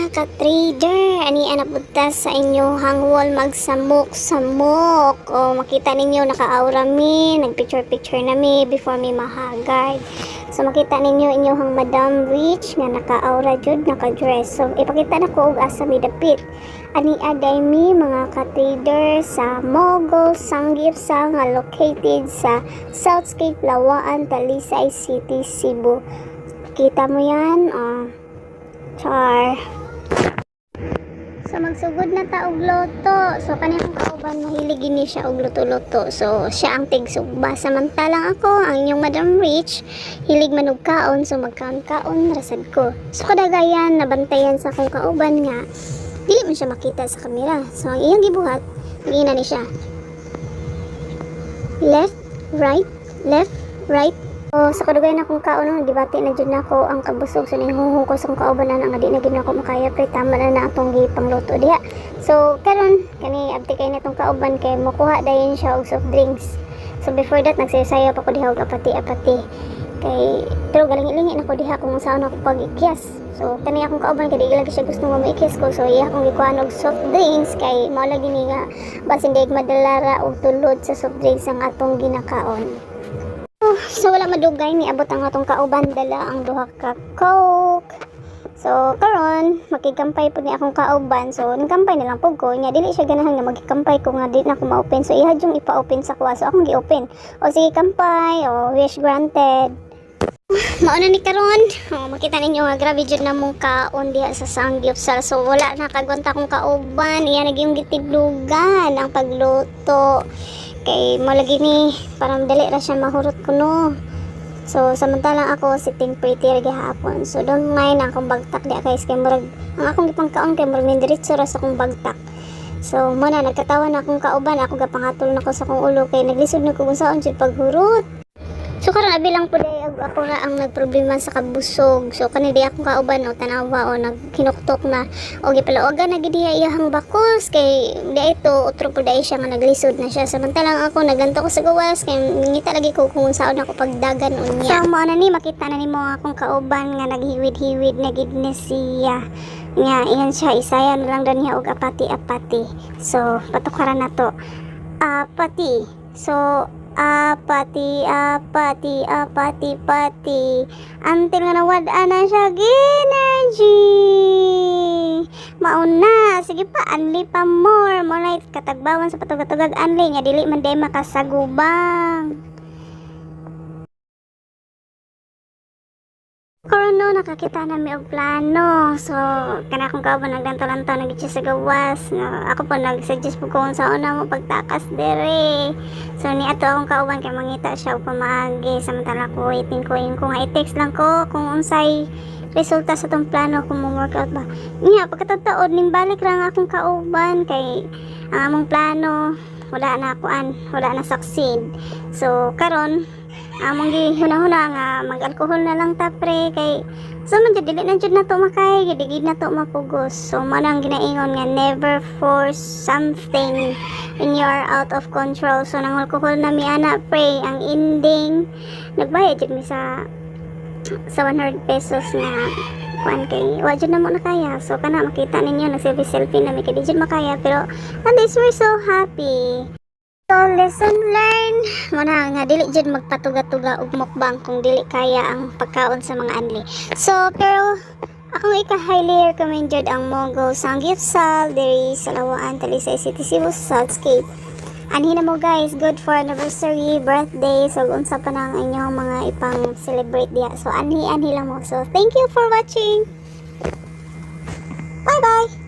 mga ka-trader, ani anapunta sa inyo hangwal magsamok-samok. O makita ninyo naka-aura mi, nagpicture-picture na mi before mi mahagard. So makita ninyo inyong Madam Rich nga naka-aura jud, naka-dress. So ipakita na ko og asa mi dapit. Ani aday mi mga ka-trader sa Mogul Sanggipsal nga located sa Southscape Lawaan, Talisay City, Cebu. Kita mo yan, char. So magsugod na ta og loto. So kaniyang kauban mahilig ini siya og luto-luto. So siya ang tigsugba. Samantalang ako, ang inyong Madam Rich, hilig man og kaon. So magkaon-kaon rasad ko. So kadagayan nabantayan sa akong kauban nga dili man siya makita sa kamera. So ang iyang gibuhat, gina ni siya. Left, right. So, sa kadugay na akong kaon, gibati na dyan ako ang kabusog. So, nihuhong ko sa akong kauban na nga di na gina ako makaya. Pero tama na atong gipang luto diha. So, karon kani abti kay na itong kauban kay makuha dayon siya og soft drinks. So, before that, nagsayaw pa ko diha og apati-apati. Pero galing-ilingi na ko diha kung saan ako pag-ikyas. So, kani akong kauban kay di lagi siya gusto nga maikyas ko. So, iya akong gikuha og soft drinks kay mao lagi ni nga basin daig madalara og tulod sa soft drinks ang atong ginakaon. So wala madugay ni abot ang atong kauban, dala ang duha ka coke. So karon makikampay po ni akong kauban. So nagkampay na lang pug ko nya dili siya ganahan nga magikampay ko nga di na ko ma-open. So ihad yung ipa-open sa kuha. So akong gi-open. O sige kampay, o wish granted. Mauna ni karon, makita ninyo nga grabe jud na mong kaon diha sa Sanggipsal. So wala na kagwanta kong kauban, iya naging gitidlugan ang pagluto. Kay malagi ni parang dali ra siya mahurot kuno. So samantalang ako sitting pretty ra gihapon. So don't mind akong bagtak di guys kay murag ang akong gipangkaon kay murag diretso ra sa akong bagtak. So muna nagkatawa na akong kauban, ako gapangatol na ko sa akong ulo kay naglisod na ko kung saan jud paghurot. So karon abi lang po day ako ra ang nagproblema sa kabusog. So kani di akong kauban o tanawa o nagkinuktok na o gipalaogan na gid diha iyang bakos kay di ito utro po day siya nga naglisod na siya. Samantalang ako naganto ko sa gawas kay ngita lagi ko kung saan ako pagdagan unya. So mo na ni makita na nimo akong kauban nga naghiwid-hiwid na gid ni siya. Nga iyan siya isaya na lang dan niya og apati-apati. So patukaran na to. Apati. So apati until nga nawad-an na siya energy. Mauna sige pa anli pa more mo na katagbawan sa patugag-tugag anli nya dili man day makasagubang. Karon no nakakita na mi og plano. So kana akong kauban nagdanto-lanto nagit siya sa gawas. Ako po nagsuggest po kung saan na mo pagtakas dere. So ni ato akong kauban kay mangita siya og pamaagi. Samantala ko waiting ko yung kung i-text lang ko kung unsay resulta sa tong plano kung mo workout ba. Nya pagkatataod ning balik ra ang akong kauban kay ang among plano wala na succeed. So karon among gihuna-huna nga mag-alcohol na lang ta pre kay so man dili na jud na to makay gid na to mapugos. So man ang ginaingon nga never force something when you are out of control. So nang alcohol na mi ana pre ang ending nagbayad jud mi sa 100 pesos na kuan kay wa jud na mo nakaya. So kana makita ninyo nag-selfie na mi kay di jud makaya pero at least we're so happy. So, lesson learned. Muna nga, dili dyan magpatuga-tuga og mukbang kung dili kaya ang pagkaon sa mga anli. So, pero, akong highly recommend dyan ang Mogul Sanggipsal, diri sa Lawaan, Talisay City, Cebu, Southscape. Anhin na mo guys, good for anniversary, birthday, so unsa pa na ang inyong mga ipang celebrate diya. So, anhi lang mo. So, thank you for watching. Bye-bye!